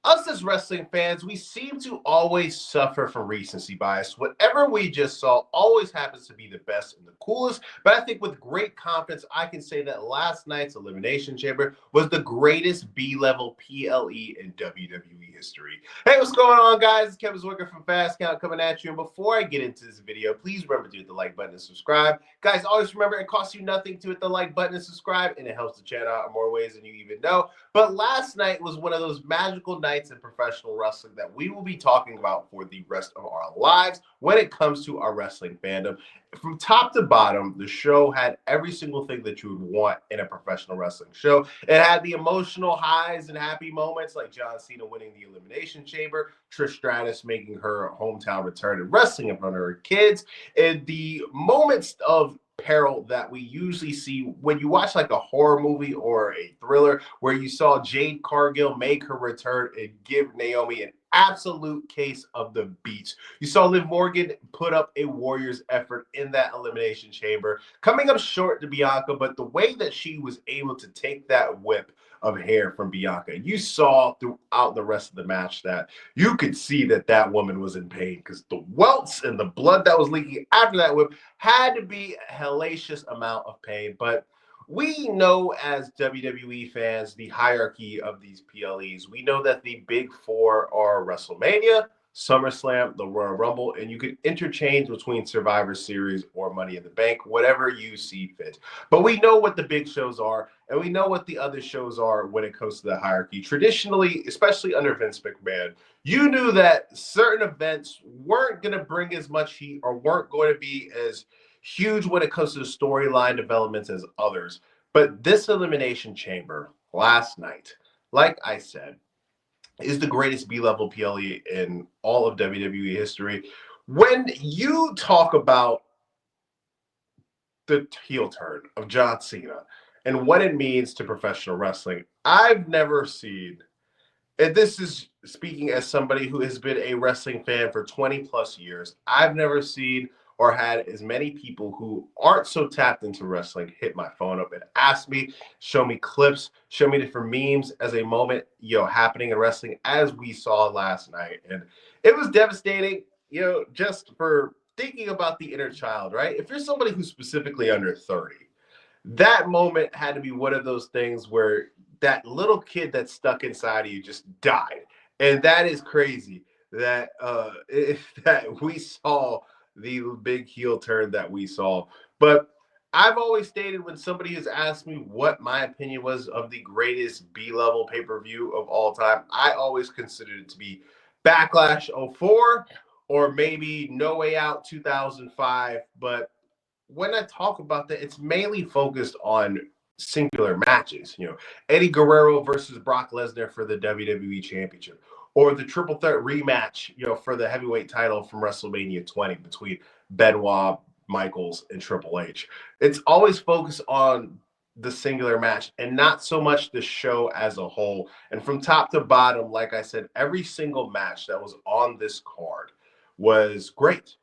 Us as wrestling fans, we seem to always suffer from recency bias. Whatever we just saw always happens to be the best and the coolest. But I think with great confidence, I can say that last night's Elimination Chamber was the greatest B-level PLE in WWE history. Hey, what's going on, guys? It's Kevin Zwicker from Fast Count coming at you. And before I get into this video, please remember to hit the like button and subscribe. Guys, always remember it costs you nothing to hit the like button and subscribe, and it helps the channel out in more ways than you even know. But last night was one of those magical nights in professional wrestling that we will be talking about for the rest of our lives when it comes to our wrestling fandom. From top to bottom, the show had every single thing that you would want in a professional wrestling show. It had the emotional highs and happy moments like John Cena winning the Elimination Chamber, Trish Stratus making her hometown return and wrestling in front of her kids, and the moments of peril that we usually see when you watch like a horror movie or a thriller, where you saw Jade Cargill make her return and give Naomi an absolute case of the beats. You saw Liv Morgan put up a warrior's effort in that Elimination Chamber, coming up short to Bianca, but the way that she was able to take that whip of hair from Bianca, you saw throughout the rest of the match that you could see that that woman was in pain, because the welts and the blood that was leaking after that whip had to be a hellacious amount of pain. But we know as WWE fans the hierarchy of these PLEs. We know that the big four are WrestleMania, SummerSlam, the Royal Rumble, and you could interchange between Survivor Series or Money in the Bank, whatever you see fit. But we know what the big shows are, and we know what the other shows are when it comes to the hierarchy. Traditionally, especially under Vince McMahon, you knew that certain events weren't going to bring as much heat or weren't going to be as huge when it comes to the storyline developments as others. But this Elimination Chamber last night, like I said, is the greatest B-level PLE in all of WWE history. When you talk about the heel turn of John Cena and what it means to professional wrestling, I've never seen, and this is speaking as somebody who has been a wrestling fan for 20 plus years, I've never seen or had as many people who aren't so tapped into wrestling hit my phone up and ask me, show me clips, show me different memes as a moment, happening in wrestling as we saw last night. And it was devastating, just for thinking about the inner child, right? If you're somebody who's specifically under 30, that moment had to be one of those things where that little kid that's stuck inside of you just died. And that is crazy that that we saw the big heel turn that we saw. But I've always stated, when somebody has asked me what my opinion was of the greatest B-level pay-per-view of all time, I always considered it to be Backlash 04 or maybe No Way Out 2005. But when I talk about that, it's mainly focused on singular matches. Eddie Guerrero versus Brock Lesnar for the WWE Championship, or the triple threat rematch, for the heavyweight title from WrestleMania 20 between Benoit, Michaels, and Triple H. It's always focused on the singular match and not so much the show as a whole. And from top to bottom, like I said, every single match that was on this card was great.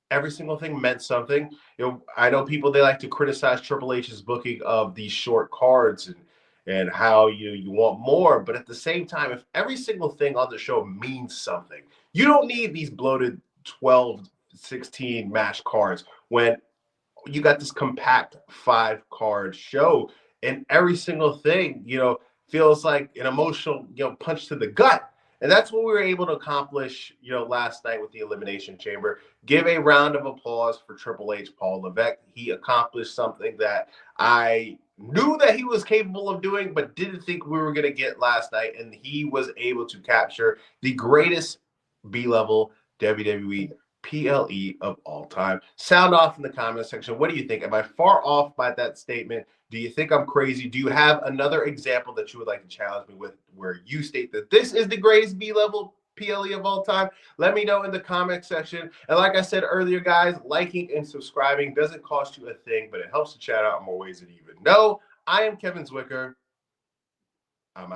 Every single thing meant something. I know people, they like to criticize Triple H's booking of these short cards and how you want more, but at the same time, if every single thing on the show means something, you don't need these bloated 12, 16 match cards when you got this compact 5-card show, and every single thing feels like an emotional punch to the gut. And that's what we were able to accomplish, last night with the Elimination Chamber. Give a round of applause for Triple H, Paul Levesque. He accomplished something that I knew that he was capable of doing, but didn't think we were going to get last night. And he was able to capture the greatest B-level WWE PLE of all time. Sound off in the comment section. What do you think? Am I far off by that statement? Do you think I'm crazy? Do you have another example that you would like to challenge me with where you state that this is the greatest B-level PLE of all time? Let me know in the comment section. And like I said earlier, guys, liking and subscribing doesn't cost you a thing, but it helps the chat out in more ways than you even know. I am Kevin Zwicker. I'm out.